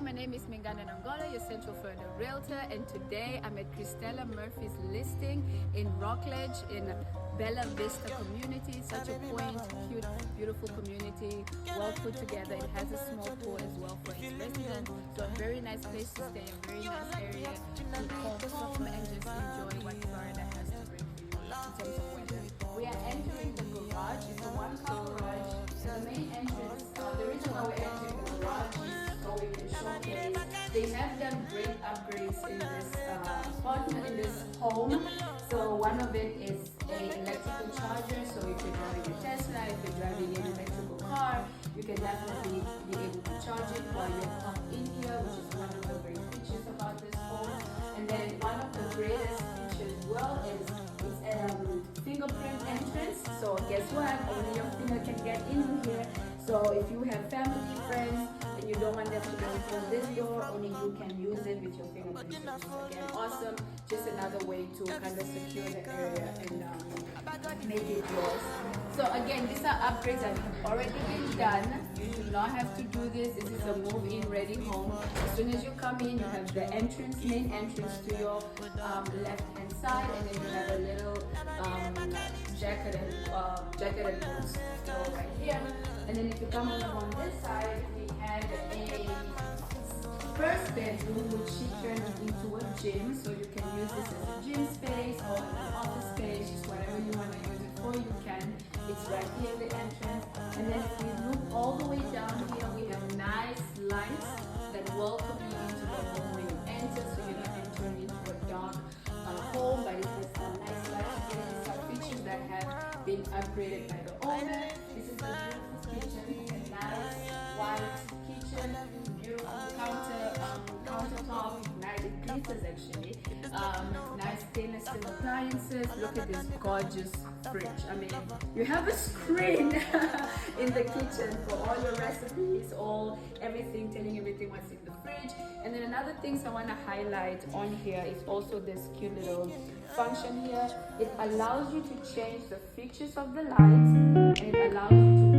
my name is Mingana Nangola, your Central Florida Realtor, and today I'm at Kristela Murphy's listing in Rockledge in Bella Vista community. Such a quaint, cute, beautiful community, well put together. It has a small pool as well for its residents, so a very nice place to stay, a very nice area to call home and just enjoy what Florida has to bring for you in terms of weather. We are entering the garage. It's a one-car garage. So the main entrance, the reason why we're entering the garage is so we can showcase. They have done great upgrades in this apartment, in this home. So one of it is an electrical charger. So if you're driving a Tesla, if you're driving an electrical car, you can definitely be able to charge it while you're parked in here, which is one of the great features about this home. And then one of the greatest features as well is fingerprint entrance. So guess what? Only your finger can get in here. So if you have family, friends, and you don't want them to go through this door, only you can use it with your fingerprint. So this is again awesome. Just another way to kind of secure the area and make it yours. So again, these are upgrades that have already been done. You do not have to do this. This is a move-in ready home. As soon as you come in, you have the entrance, main entrance to your left-hand side, and then you have a little jacket and boots. So right here, and then if you come over on this side, we have a first bedroom which she turned into a gym, so you can use this as a gym space or an office space, just whatever you want to use it for, you can. It's right here at the entrance. And then if we look all the way down here, we have nice lights that welcome you into the home when you enter, so you're not entering into a dark home, but it has some nice lights. These are features that have been upgraded by the owner. This is the beautiful kitchen, a nice white kitchen, beautiful countertop, nice, it glitters actually. Nice stainless steel appliances. Look at this gorgeous fridge. I mean, you have a screen in the kitchen for all your recipes, everything, telling everything what's in the fridge. And then another things I want to highlight on here is also this cute little function here. It allows you to change the features of the lights, and it allows you to